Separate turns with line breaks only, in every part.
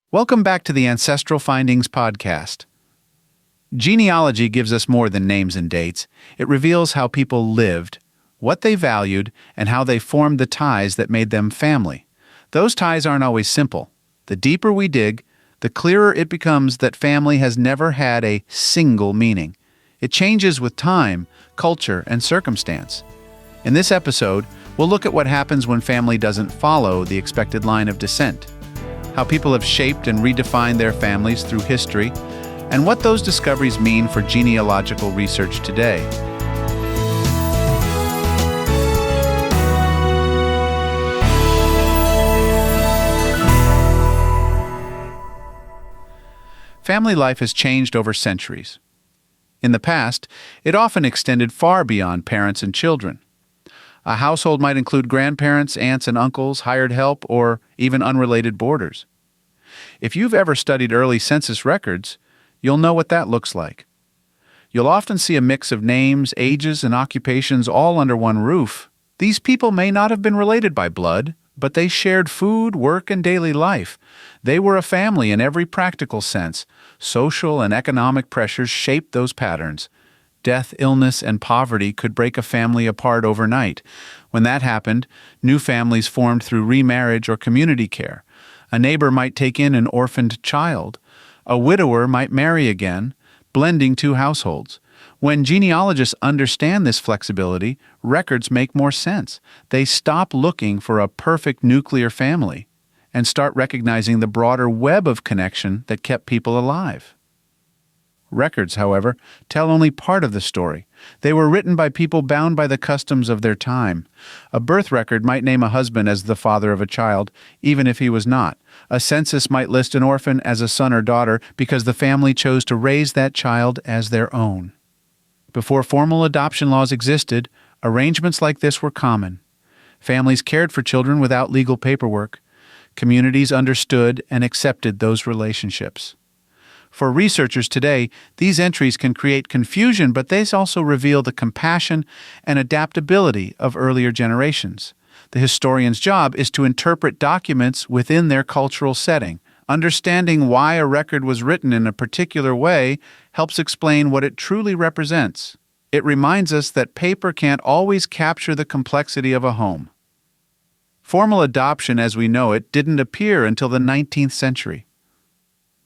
Welcome back to the Ancestral Findings podcast. Genealogy gives us more than names and dates. It reveals how people lived, what they valued, and how they formed the ties that made them family. Those ties aren't always simple. The deeper we dig, the clearer it becomes that family has never had a single meaning. It changes with time, culture, and circumstance. In this episode, we'll look at what happens when family doesn't follow the expected line of descent, how people have shaped and redefined their families through history, and what those discoveries mean for genealogical research today. Family life has changed over centuries. In the past, it often extended far beyond parents and children. A household might include grandparents, aunts and uncles, hired help, or even unrelated boarders. If you've ever studied early census records, you'll know what that looks like. You'll often see a mix of names, ages, and occupations all under one roof. These people may not have been related by blood, but they shared food, work, and daily life. They were a family in every practical sense. Social and economic pressures shaped those patterns. Death, illness, and poverty could break a family apart overnight. When that happened, new families formed through remarriage or community care. A neighbor might take in an orphaned child. A widower might marry again, blending two households. When genealogists understand this flexibility, records make more sense. They stop looking for a perfect nuclear family and start recognizing the broader web of connection that kept people alive. Records, however, tell only part of the story. They were written by people bound by the customs of their time. A birth record might name a husband as the father of a child, even if he was not. A census might list an orphan as a son or daughter because the family chose to raise that child as their own. Before formal adoption laws existed, arrangements like this were common. Families cared for children without legal paperwork. Communities understood and accepted those relationships. For researchers today, these entries can create confusion, but they also reveal the compassion and adaptability of earlier generations. The historian's job is to interpret documents within their cultural setting. Understanding why a record was written in a particular way helps explain what it truly represents. It reminds us that paper can't always capture the complexity of a home. Formal adoption as we know it didn't appear until the 19th century.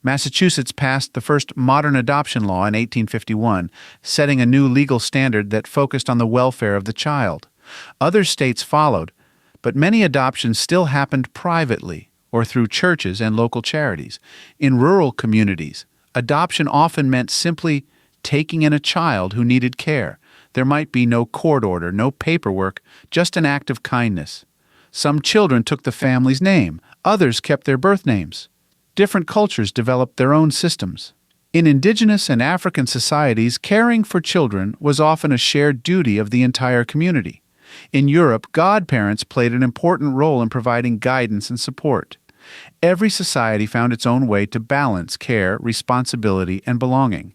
Massachusetts passed the first modern adoption law in 1851, setting a new legal standard that focused on the welfare of the child. Other states followed, but many adoptions still happened privately or through churches and local charities. In rural communities, adoption often meant simply taking in a child who needed care. There might be no court order, no paperwork, just an act of kindness. Some children took the family's name, others kept their birth names. Different cultures developed their own systems. In indigenous and African societies, caring for children was often a shared duty of the entire community. In Europe, godparents played an important role in providing guidance and support. Every society found its own way to balance care, responsibility, and belonging.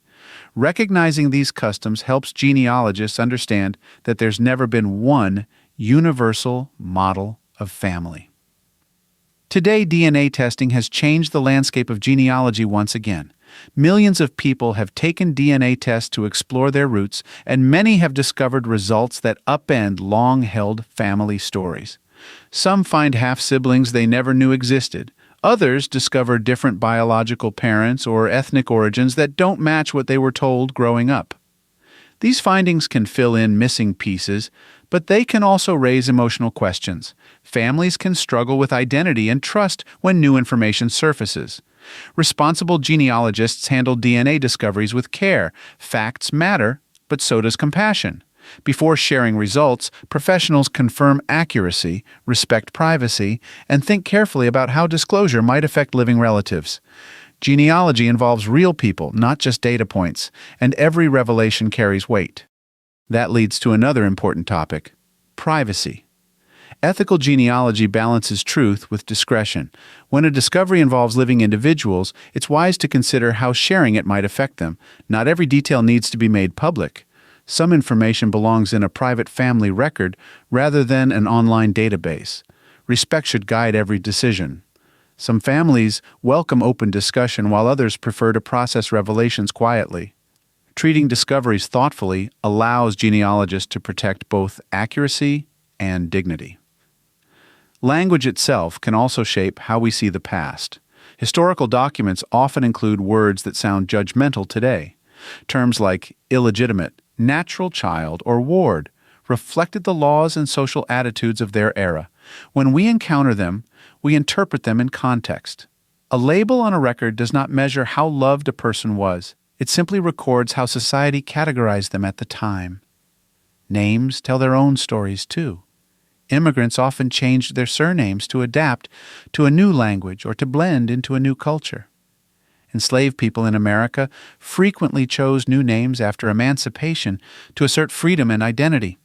Recognizing these customs helps genealogists understand that there's never been one universal model of family. Today, DNA testing has changed the landscape of genealogy once again. Millions of people have taken DNA tests to explore their roots, and many have discovered results that upend long-held family stories. Some find half-siblings they never knew existed. Others discover different biological parents or ethnic origins that don't match what they were told growing up. These findings can fill in missing pieces, but they can also raise emotional questions. Families can struggle with identity and trust when new information surfaces. Responsible genealogists handle DNA discoveries with care. Facts matter, but so does compassion. Before sharing results, professionals confirm accuracy, respect privacy, and think carefully about how disclosure might affect living relatives. Genealogy involves real people, not just data points, and every revelation carries weight. That leads to another important topic: privacy. Ethical genealogy balances truth with discretion. When a discovery involves living individuals, it's wise to consider how sharing it might affect them. Not every detail needs to be made public. Some information belongs in a private family record rather than an online database. Respect should guide every decision. Some families welcome open discussion while others prefer to process revelations quietly. Treating discoveries thoughtfully allows genealogists to protect both accuracy and dignity. Language itself can also shape how we see the past. Historical documents often include words that sound judgmental today. Terms like illegitimate, natural child, or ward reflected the laws and social attitudes of their era. When we encounter them, we interpret them in context. A label on a record does not measure how loved a person was. It simply records how society categorized them at the time. Names tell their own stories, too. Immigrants often changed their surnames to adapt to a new language or to blend into a new culture. Enslaved people in America frequently chose new names after emancipation to assert freedom and identity.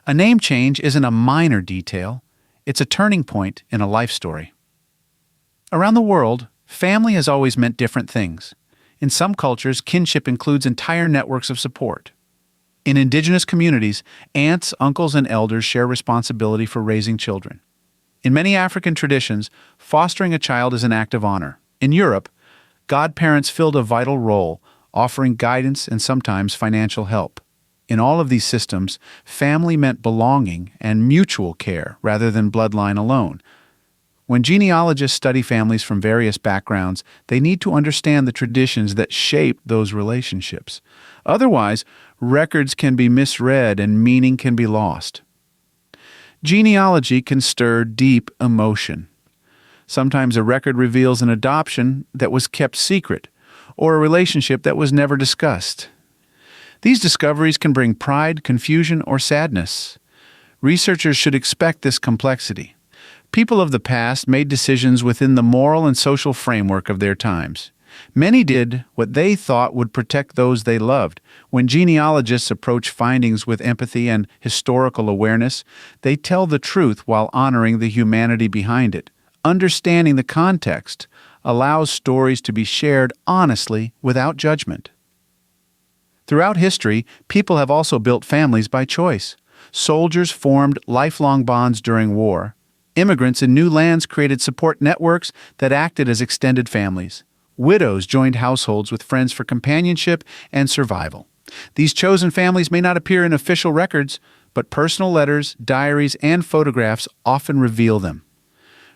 A name change isn't a minor detail. It's a turning point in a life story. Around the world, family has always meant different things. In some cultures, kinship includes entire networks of support. In indigenous communities, aunts, uncles, and elders share responsibility for raising children. In many African traditions, fostering a child is an act of honor. In Europe, godparents filled a vital role, offering guidance and sometimes financial help. In all of these systems, family meant belonging and mutual care rather than bloodline alone. When genealogists study families from various backgrounds, they need to understand the traditions that shape those relationships. Otherwise, records can be misread and meaning can be lost. Genealogy can stir deep emotion. Sometimes a record reveals an adoption that was kept secret, or a relationship that was never discussed. These discoveries can bring pride, confusion, or sadness. Researchers should expect this complexity. People of the past made decisions within the moral and social framework of their times. Many did what they thought would protect those they loved. When genealogists approach findings with empathy and historical awareness, they tell the truth while honoring the humanity behind it. Understanding the context allows stories to be shared honestly without judgment. Throughout history, people have also built families by choice. Soldiers formed lifelong bonds during war. Immigrants in new lands created support networks that acted as extended families. Widows joined households with friends for companionship and survival. These chosen families may not appear in official records, but personal letters, diaries, and photographs often reveal them.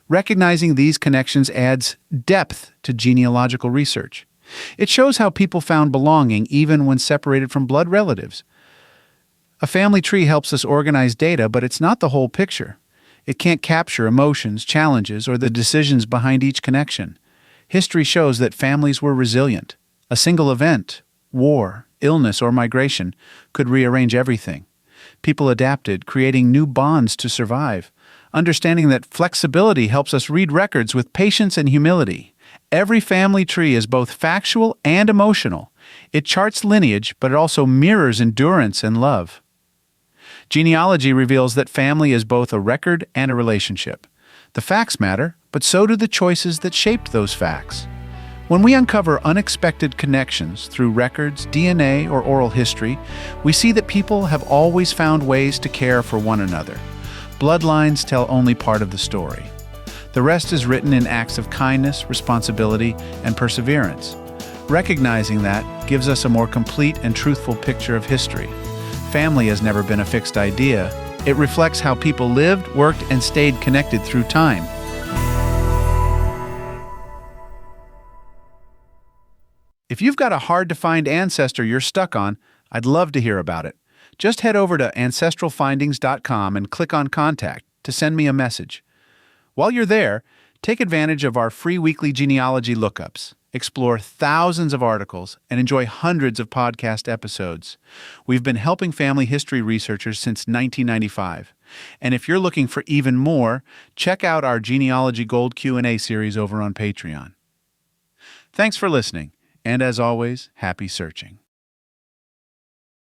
Recognizing these connections adds depth to genealogical research. It shows how people found belonging even when separated from blood relatives. A family tree helps us organize data, but it's not the whole picture. It can't capture emotions, challenges, or the decisions behind each connection. History shows that families were resilient. A single event, war, illness, or migration could rearrange everything. People adapted, creating new bonds to survive. Understanding that flexibility helps us read records with patience and humility. Every family tree is both factual and emotional. It charts lineage, but it also mirrors endurance and love. Genealogy reveals that family is both a record and a relationship. The facts matter, but so do the choices that shaped those facts. When we uncover unexpected connections through records, DNA, or oral history, we see that people have always found ways to care for one another. Bloodlines tell only part of the story. The rest is written in acts of kindness, responsibility, and perseverance. Recognizing that gives us a more complete and truthful picture of history. Family has never been a fixed idea. It reflects how people lived, worked, and stayed connected through time. If you've got a hard-to-find ancestor you're stuck on, I'd love to hear about it. Just head over to ancestralfindings.com and click on Contact to send me a message. While you're there, take advantage of our free weekly genealogy lookups. Explore thousands of articles and enjoy hundreds of podcast episodes. We've been helping family history researchers since 1995. And if you're looking for even more, check out our Genealogy Gold Q&A series over on Patreon. Thanks for listening, and as always, happy searching.